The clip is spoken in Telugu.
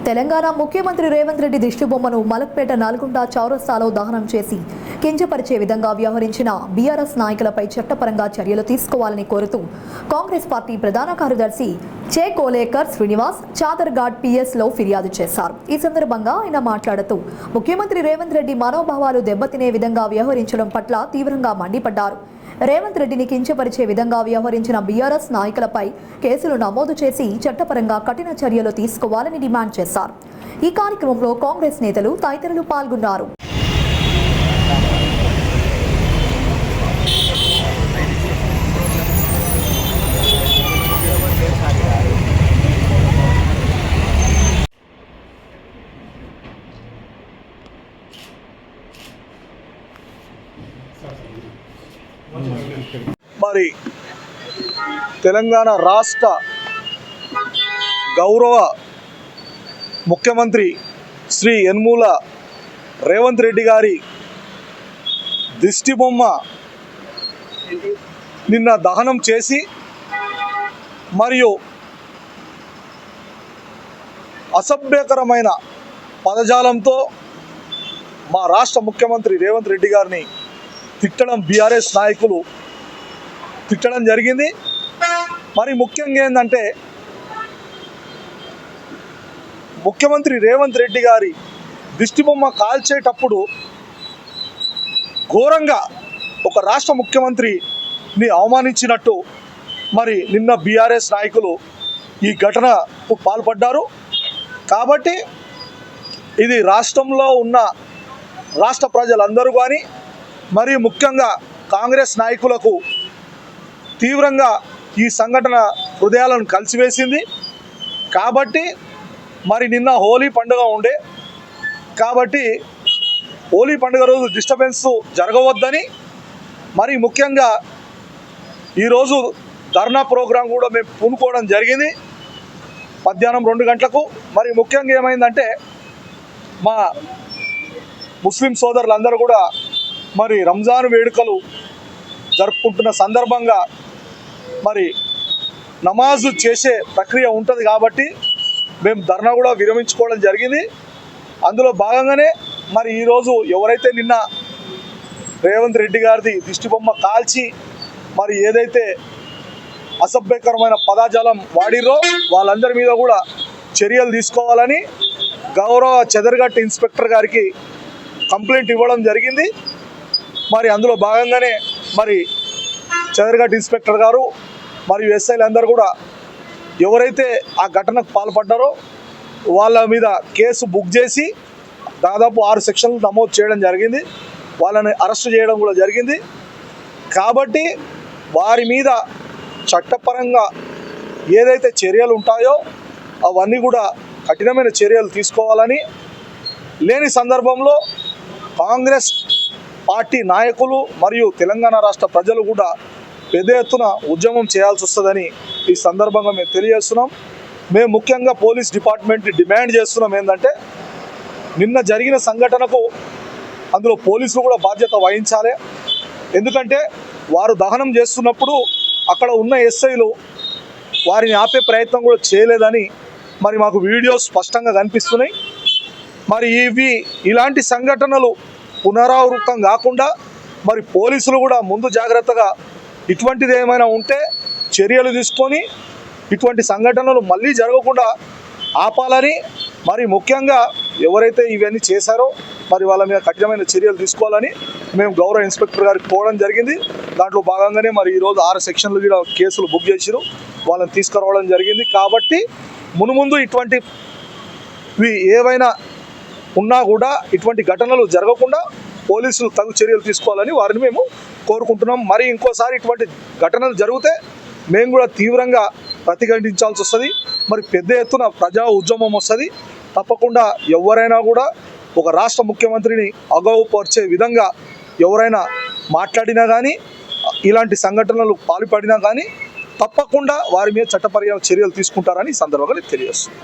తెలంగాణ ముఖ్యమంత్రి రేవంత్ రెడ్డి దిష్టిబొమ్మను మలక్పేట నల్గొండ చౌరస్తాలో దహనం చేసి కించపరిచే విధంగా వ్యవహరించిన బీఆర్ఎస్ నాయకులపై చట్టపరంగా చర్యలు తీసుకోవాలని కోరుతూ కాంగ్రెస్ పార్టీ ప్రధాన కార్యదర్శి చే కోలేకర్ శ్రీనివాస్ చాదర్ఘాట్ పిఎస్లో ఫిర్యాదు చేశారు. ఈ సందర్భంగా ఆయన మాట్లాడుతూ ముఖ్యమంత్రి రేవంత్ రెడ్డి మనోభావాలు దెబ్బతినే విధంగా వ్యవహరించడం పట్ల తీవ్రంగా మండిపడ్డారు. రేవంత్ రెడ్డిని కించపరిచే విధంగా వ్యవహరించిన బీఆర్ఎస్ నాయకులపై కేసులు నమోదు చేసి చట్టపరంగా కఠిన చర్యలు తీసుకోవాలని డిమాండ్ చేశారు. ఈ కార్యక్రమంలో కాంగ్రెస్ నేతలు తదితరులు పాల్గొన్నారు. మరి తెలంగాణ రాష్ట్ర గౌరవ ముఖ్యమంత్రి శ్రీ యనుమల రేవంత్ రెడ్డి గారి దిష్టిబొమ్మ నిన్న దహనం చేసి మరియు అసభ్యకరమైన పదజాలంతో మా రాష్ట్ర ముఖ్యమంత్రి రేవంత్ రెడ్డి గారిని తిట్టడం బీఆర్ఎస్ నాయకులు తిట్టడం జరిగింది. మరి ముఖ్యంగా ఏంటంటే ముఖ్యమంత్రి రేవంత్ రెడ్డి గారి దిష్టిబొమ్మ కాల్చేటప్పుడు ఘోరంగా ఒక రాష్ట్ర ముఖ్యమంత్రిని అవమానించినట్టు మరి నిన్న బీఆర్ఎస్ నాయకులు ఈ ఘటనకు పాల్పడ్డారు. కాబట్టి ఇది రాష్ట్రంలో ఉన్న రాష్ట్ర ప్రజలందరూ కానీ మరియు ముఖ్యంగా కాంగ్రెస్ నాయకులకు తీవ్రంగా ఈ సంఘటన హృదయాలను కలిసివేసింది. కాబట్టి మరి నిన్న హోలీ పండుగ ఉండే కాబట్టి హోలీ పండుగ రోజు డిస్టర్బెన్స్ జరగవద్దని మరి ముఖ్యంగా ఈరోజు ధర్నా ప్రోగ్రాం కూడా మేము పూనుకోవడం జరిగింది మధ్యాహ్నం 2 గంటలకు. మరి ముఖ్యంగా ఏమైందంటే మా ముస్లిం సోదరులందరూ కూడా మరి రంజాన్ వేడుకలు జరుపుకుంటున్న సందర్భంగా మరి నమాజు చేసే ప్రక్రియ ఉంటుంది కాబట్టి మేము ధర్నా కూడా విరమించుకోవడం జరిగింది. అందులో భాగంగానే మరి ఈరోజు ఎవరైతే నిన్న రేవంత్ రెడ్డి గారిది దిష్టిబొమ్మ కాల్చి మరి ఏదైతే అసభ్యకరమైన పదజాలం వాడిరో వాళ్ళందరి మీద కూడా చర్యలు తీసుకోవాలని గౌరవ చాదర్ఘాట్ ఇన్స్పెక్టర్ గారికి కంప్లైంట్ ఇవ్వడం జరిగింది. మరి అందులో భాగంగానే మరి చాదర్ఘాట్ ఇన్స్పెక్టర్ గారు మరియు ఎస్ఐలు అందరూ కూడా ఎవరైతే ఆ ఘటనకు పాల్పడ్డారో వాళ్ళ మీద కేసు బుక్ చేసి దాదాపు 6 సెక్షన్లు నమోదు చేయడం జరిగింది. వాళ్ళని అరెస్ట్ చేయడం కూడా జరిగింది. కాబట్టి వారి మీద చట్టపరంగా ఏదైతే చర్యలు ఉంటాయో అవన్నీ కూడా కఠినమైన చర్యలు తీసుకోవాలని, లేని సందర్భంలో కాంగ్రెస్ పార్టీ నాయకులు మరియు తెలంగాణ రాష్ట్ర ప్రజలు కూడా పెద్ద ఎత్తున ఉద్యమం చేయాల్సి వస్తుందని ఈ సందర్భంగా మేము తెలియజేస్తున్నాం. మేము ముఖ్యంగా పోలీస్ డిపార్ట్మెంట్ని డిమాండ్ చేస్తున్నాం ఏంటంటే నిన్న జరిగిన సంఘటనకు అందులో పోలీసులు కూడా బాధ్యత వహించాలి. ఎందుకంటే వారు దహనం చేస్తున్నప్పుడు అక్కడ ఉన్న ఎస్ఐలు వారిని ఆపే ప్రయత్నం కూడా చేయలేదని మరి మాకు వీడియోస్ స్పష్టంగా కనిపిస్తున్నాయి. మరి ఇలాంటి సంఘటనలు పునరావృతం కాకుండా మరి పోలీసులు కూడా ముందు జాగ్రత్తగా ఇటువంటిది ఏమైనా ఉంటే చర్యలు తీసుకొని ఇటువంటి సంఘటనలు మళ్ళీ జరగకుండా ఆపాలని, మరి ముఖ్యంగా ఎవరైతే ఇవన్నీ చేశారో మరి వాళ్ళ మీద కఠినమైన చర్యలు తీసుకోవాలని మేము గౌరవ ఇన్స్పెక్టర్ గారికి పోవడం జరిగింది. దాంట్లో భాగంగానే మరి ఈరోజు 6 సెక్షన్లు కూడా కేసులు బుక్ చేసిరు, వాళ్ళని తీసుకురావడం జరిగింది. కాబట్టి మునుముందు ఇటువంటివి ఏవైనా ఉన్నా కూడా ఇటువంటి ఘటనలు జరగకుండా పోలీసులు తగు చర్యలు తీసుకోవాలని వారిని మేము కోరుకుంటున్నాం. మరి ఇంకోసారి ఇటువంటి ఘటనలు జరిగితే మేము కూడా తీవ్రంగా ప్రతిఘటించాల్సి వస్తుంది. మరి పెద్ద ఎత్తున ప్రజా ఉద్యమం వస్తుంది. తప్పకుండా ఎవరైనా కూడా ఒక రాష్ట్ర ముఖ్యమంత్రిని అగౌరవపరిచే విధంగా ఎవరైనా మాట్లాడినా కానీ ఇలాంటి సంఘటనలు పాల్పడినా కానీ తప్పకుండా వారి మీద చట్టపరమైన చర్యలు తీసుకుంటారని ఈ సందర్భంగా తెలియజేస్తుంది.